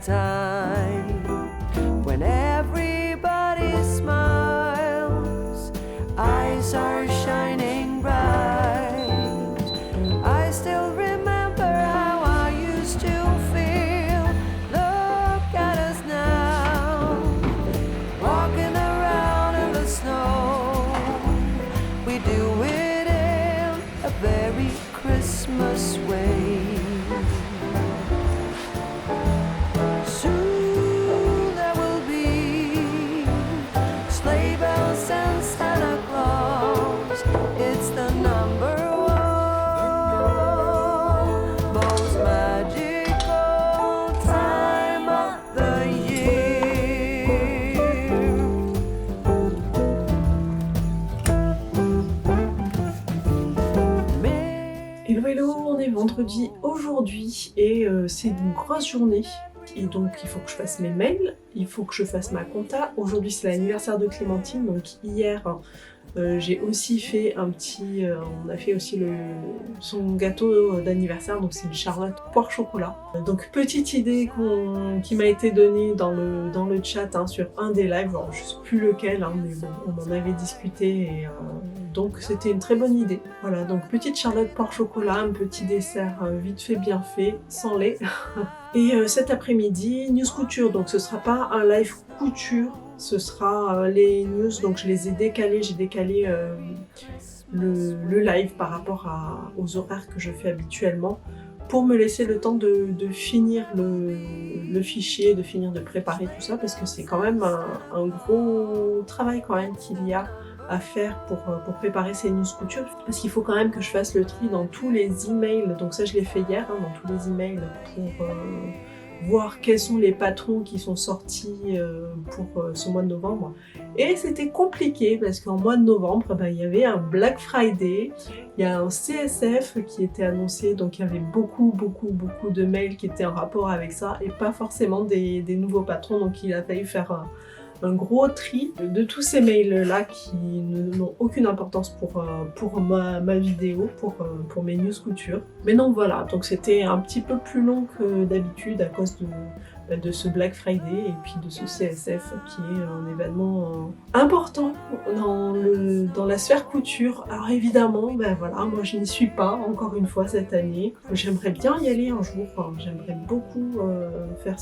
time when everybody smiles, eyes are shining bright. I still remember how I used to feel. Look at us now, walking around in the snow. We do it in a very Christmas way. Soon there will be sleigh bells and Santa Claus. It's the number one most magical time of the year. Hello hello, on est vendredi aujourd'hui et c'est une grosse journée. Et donc il faut que je fasse mes mails, il faut que je fasse ma compta. Aujourd'hui c'est l'anniversaire de Clémentine, donc hier j'ai aussi fait un petit... on a fait aussi son gâteau d'anniversaire, donc c'est une Charlotte poire chocolat. Donc petite idée qui m'a été donnée dans le chat hein, sur un des lives, alors, je sais plus lequel, hein, mais bon, on en avait discuté et donc c'était une très bonne idée. Voilà, donc petite Charlotte poire chocolat, un petit dessert vite fait bien fait, sans lait. Et cet après-midi, news couture, donc ce sera pas un live couture, ce sera les news, donc je les ai décalés, j'ai décalé le live par rapport aux horaires que je fais habituellement pour me laisser le temps de finir le fichier, de finir de préparer tout ça parce que c'est quand même un gros travail quand même qu'il y a à faire pour préparer ces news couture parce qu'il faut quand même que je fasse le tri dans tous les emails, donc ça je l'ai fait hier, hein, dans tous les emails pour voir quels sont les patrons qui sont sortis pour ce mois de novembre. Et c'était compliqué parce qu'en mois de novembre, il y avait un Black Friday, il y a un CSF qui était annoncé, donc il y avait beaucoup de mails qui étaient en rapport avec ça et pas forcément des nouveaux patrons, donc il a fallu faire un gros tri de tous ces mails-là qui n'ont aucune importance pour ma vidéo, pour mes news couture. Mais non, voilà, donc c'était un petit peu plus long que d'habitude à cause de ce Black Friday et puis de ce CSF qui est un événement important dans la sphère couture. Alors évidemment, voilà, moi je n'y suis pas encore une fois cette année. J'aimerais bien y aller un jour, j'aimerais beaucoup faire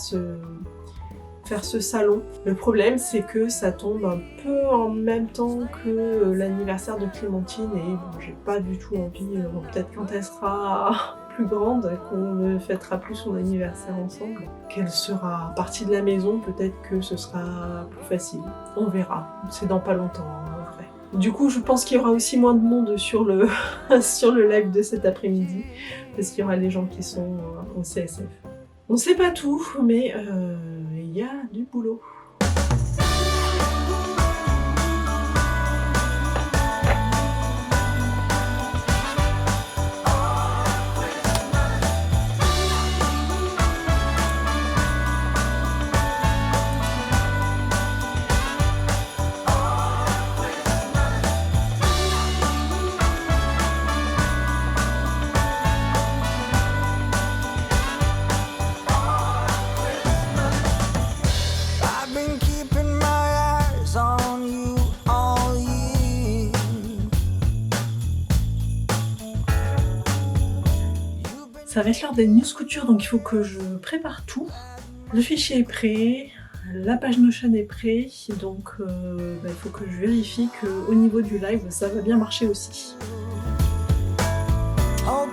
ce salon. Le problème c'est que ça tombe un peu en même temps que l'anniversaire de Clémentine et bon, j'ai pas du tout envie, peut-être quand elle sera plus grande, qu'on fêtera plus son anniversaire ensemble, qu'elle sera partie de la maison, peut-être que ce sera plus facile. On verra, c'est dans pas longtemps en vrai. Du coup je pense qu'il y aura aussi moins de monde sur le live de cet après-midi parce qu'il y aura les gens qui sont au CSF. On sait pas tout, mais il y a du boulot. Ça va être l'heure des news couture, donc il faut que je prépare tout. Le fichier est prêt, la page Notion est prêt, donc il faut que je vérifie qu'au niveau du live, ça va bien marcher aussi. Bon,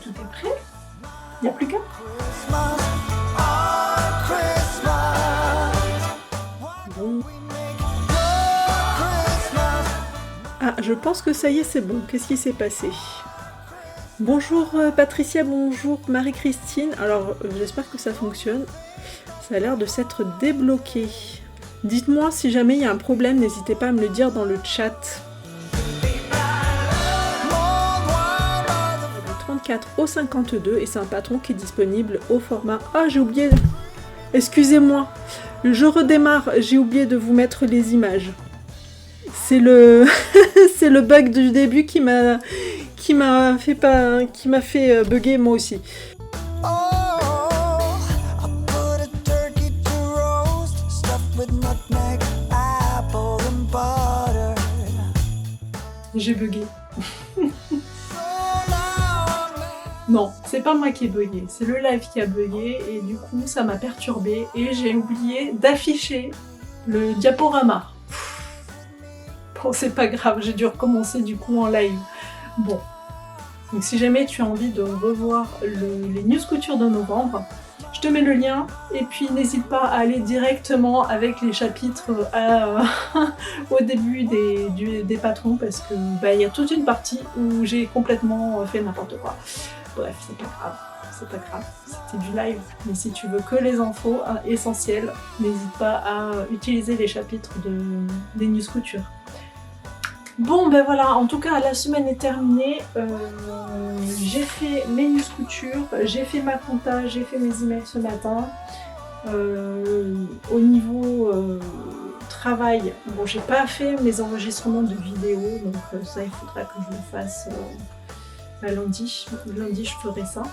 tout est prêt. Il n'y a plus qu'à. Bon. Ah, je pense que ça y est, c'est bon. Qu'est-ce qui s'est passé? Bonjour Patricia, bonjour Marie-Christine. Alors, j'espère que ça fonctionne. Ça a l'air de s'être débloqué. Dites-moi si jamais il y a un problème, n'hésitez pas à me le dire dans le chat. 34 au 52 et c'est un patron qui est disponible au format... Ah, j'ai oublié Excusez-moi, je redémarre, j'ai oublié de vous mettre les images. C'est le c'est le bug du début qui m'a fait bugger moi aussi. Oh, I put a turkey to roast, stuffed with nutmeg, apple and butter. J'ai bugué. So now Non, c'est pas moi qui ai bugué, c'est le live qui a bugué et du coup ça m'a perturbée et j'ai oublié d'afficher le diaporama. Bon, c'est pas grave, j'ai dû recommencer du coup en live. Bon, donc si jamais tu as envie de revoir les news couture de novembre, je te mets le lien et puis n'hésite pas à aller directement avec les chapitres au début des patrons parce que y a toute une partie où j'ai complètement fait n'importe quoi. Bref, c'est pas grave, c'était du live. Mais si tu veux que les infos essentielles, n'hésite pas à utiliser les chapitres des news couture. Bon ben voilà, en tout cas la semaine est terminée, j'ai fait mes news couture, j'ai fait ma compta, j'ai fait mes emails ce matin. Au niveau travail, bon j'ai pas fait mes enregistrements de vidéos, donc ça il faudra que je le fasse lundi. Lundi je ferai ça,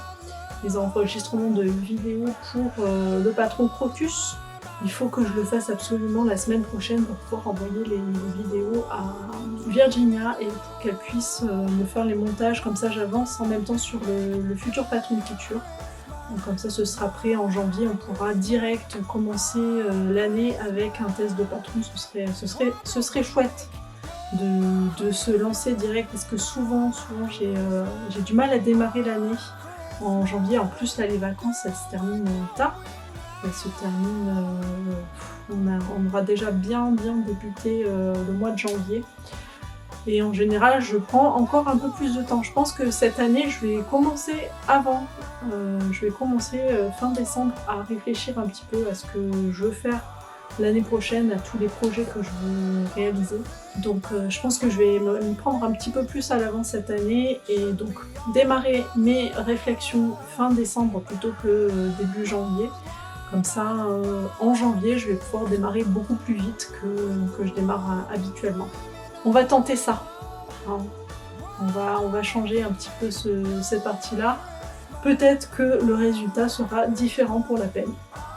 les enregistrements de vidéos pour le patron Crocus. Il faut que je le fasse absolument la semaine prochaine pour pouvoir envoyer les vidéos à Virginia et pour qu'elle puisse me faire les montages, comme ça j'avance en même temps sur le futur patron de couture. Donc comme ça ce sera prêt en janvier, on pourra direct commencer l'année avec un test de patron, ce serait chouette de se lancer direct parce que souvent j'ai du mal à démarrer l'année en janvier, en plus là les vacances elles se terminent tard. Elle se termine, on aura déjà bien débuté le mois de janvier. Et en général, je prends encore un peu plus de temps. Je pense que cette année, je vais commencer avant. Je vais commencer fin décembre à réfléchir un petit peu à ce que je veux faire l'année prochaine, à tous les projets que je veux réaliser. Donc je pense que je vais me prendre un petit peu plus à l'avance cette année et donc démarrer mes réflexions fin décembre plutôt que début janvier. Comme ça, en janvier, je vais pouvoir démarrer beaucoup plus vite que je démarre habituellement. On va tenter ça. Hein. On va changer un petit peu cette partie-là. Peut-être que le résultat sera différent pour la peine.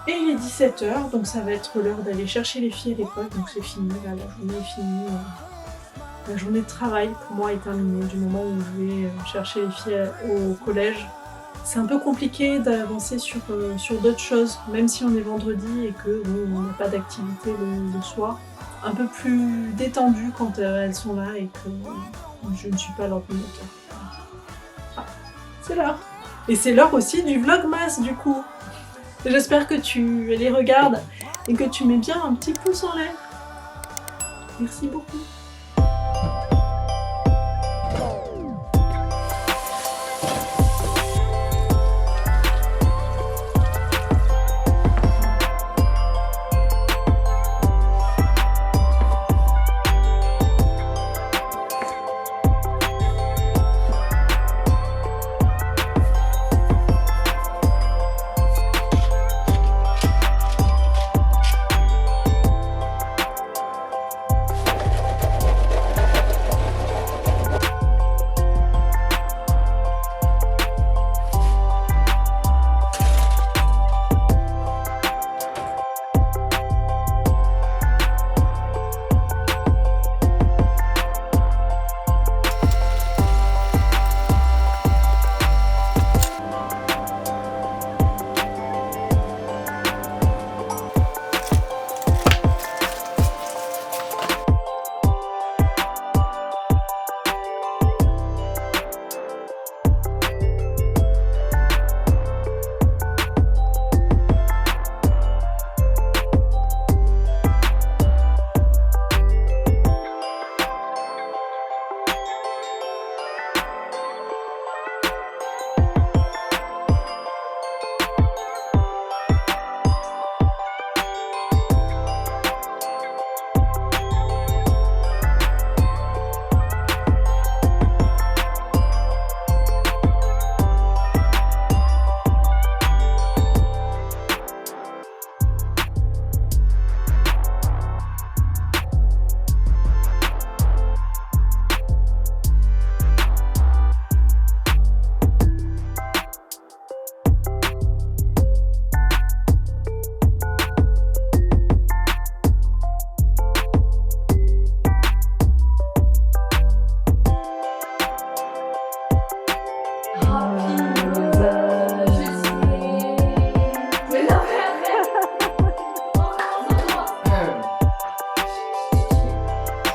Et il est 17h, donc ça va être l'heure d'aller chercher les filles à l'école. Donc c'est fini, là, la journée est finie. La journée de travail, pour moi, est terminée du moment où je vais chercher les filles au collège. C'est un peu compliqué d'avancer sur d'autres choses, même si on est vendredi et que bon, on n'a pas d'activité le soir. Un peu plus détendu quand elles sont là et que je ne suis pas à l'ordinateur. Ah, c'est l'heure. Et c'est l'heure aussi du vlogmas du coup. J'espère que tu les regardes et que tu mets bien un petit pouce en l'air. Merci beaucoup.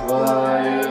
Joyeux